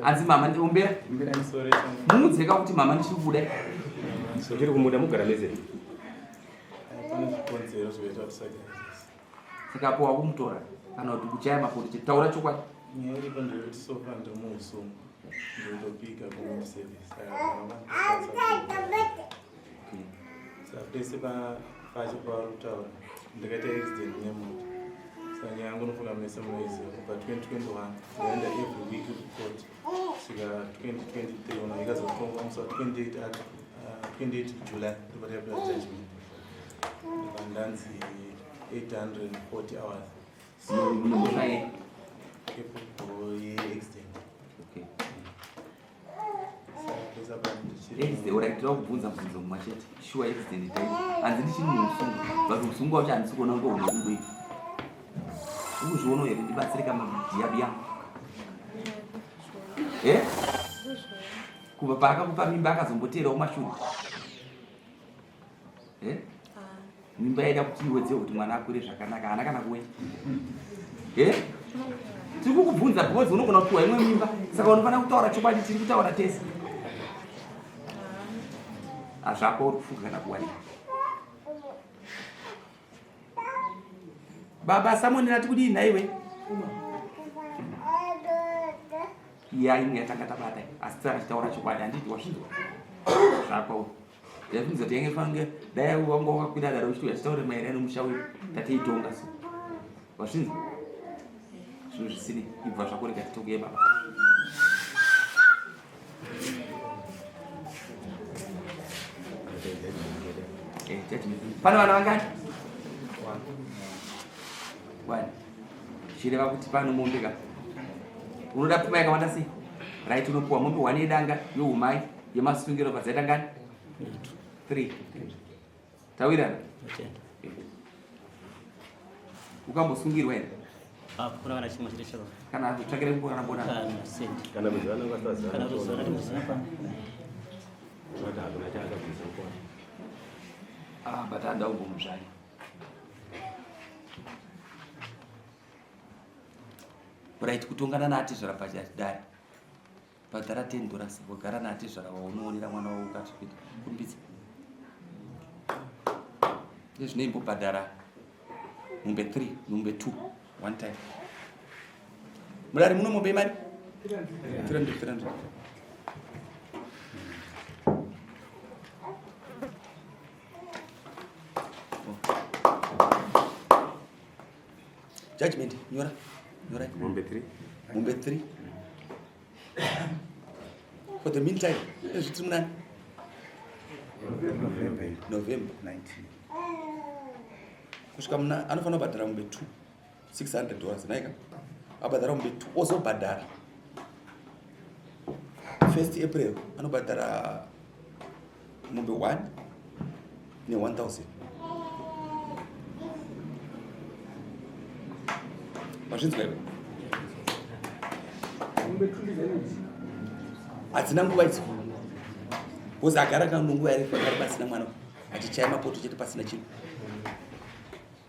Anzi mama ndiombera mudzeka kuti mama ndichikuda ndiri kumuda mugara meze saka po wakumutora kana kuti kuchaya mapoti chitaura chokwadi nyeri pandiri sofa ndomuso ndopika ku service pese pachipa rutaura ndakaita accident nemoto saka yangu nofunga mese mwezi kubva 2021 ndaenda every week report svika 2023 ona ikazotonga musi wa 28 July ndopatapera judgment ndanzi 840 hours uraitira kubvunza bvunzo mumachete shuwa accident tai hanzi ndichiri musungu but musungu wacho handisi kuona ngo unokudo ipi ukuzviona here ndibatsirika madhiabi yangu kubva paakakupa mimba akazomboterawo mashure mimba yaida kuti iwedzewo kuti mwana akure zvakanaka haana kana kuwe tiri kukubvunza because unogona kupiwa imwe mimba saka unofanira kutaura chokwadi tiri kutaura tese hazvako uri kufunga kana kuwanika baba samonera ati kudii nhaiwe iya imwe yatanga tabata asi tichitaura chokwadi handiti wasvinzwa zvako yafunza kuti yange fange dai wanga wakakwira daro uchiti uyachitaure maererano musha wedu tateitonga so wasvinzwa zvinhu zvisini ibva zvako rega titongeye baba pane vana vangani wani zvireva kuti pano mombe ka unoda pfuma yakawanda sei right unopiwa mombe 1 yedanga youmai yemasungiro padzaita ngani 3 tawirana ukambosungirwa here kuna kana chimwe chete chero kana kutsvakire kumbona bona kana muzana kwasaza kana ruzana timuzana pa wata hakuna chakabvisa kwa but handaugomuzvai right kutongana naatizvara pachadari padhara $10 kugara naatizvara waunoonera mwana wavo ukasvika kumbidza nezvinoimbobhadhara numbe 3 numbe 2 one time mudari muno mombe mari 300 judgment nyora mombe 3 mombe 3 for the meantime ezviti munani November 19 kusvika muna anofanira kubhadhara mombe 2 $600 naika abhadhara mombe 2 ozobhadhara 1st April anobhadhara mombe 1 ne1000 mazvinzwa iwe hadzina nguva idzi bhozi agara kanonguva yari pasina mwana achichaya mapoto chete pasina chinhu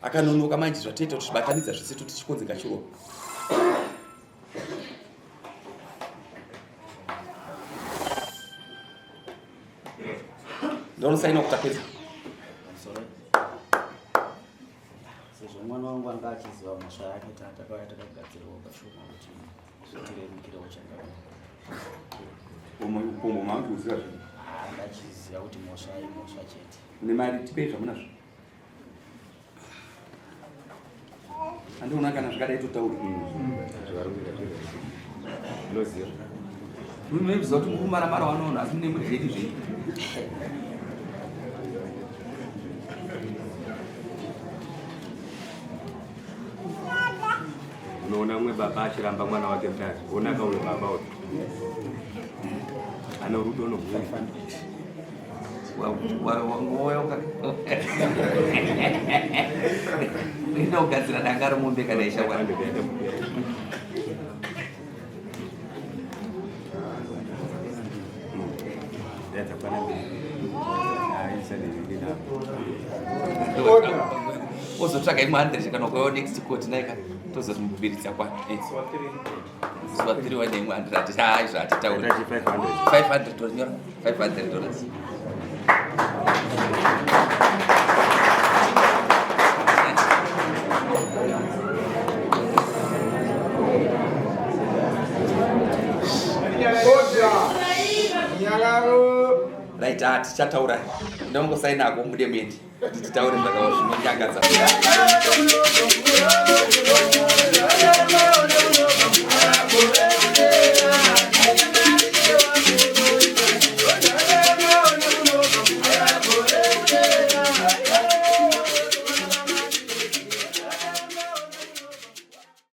akanonoka manje zvatoita kuti zvibatanidza zvese kuti chikonzeka chiropa ndaunosaina kuti apedza sezvo mwana wangu anga achiziva mhosva yake takauya takagadzirwa ukashoma kuti zvitiremukirawo changava ukombo mangu uziva zvinhu anga achiziva kuti mhosva imhosva chete nemari tipei zvamunazvo handiona kana zvakadai totaura unoziva munoziva kuti mukumaramara wanoona asi mune muzvedi zvei unoona umwe baba achiramba mwana wake mutatu onaka umwe baba uti ana rudo nokuwa inogadzira danga romombe kana ishawa ozotsvaga imwe 100 kana ukayo next court naika tozoti mububiritsa kwa swathiriwa neimwe 100 ati izvo hatitauri 500 tonyora $500. Right, tichataura ndongosainako mudemendi kuti titaure zvakawa zvinonyangadza.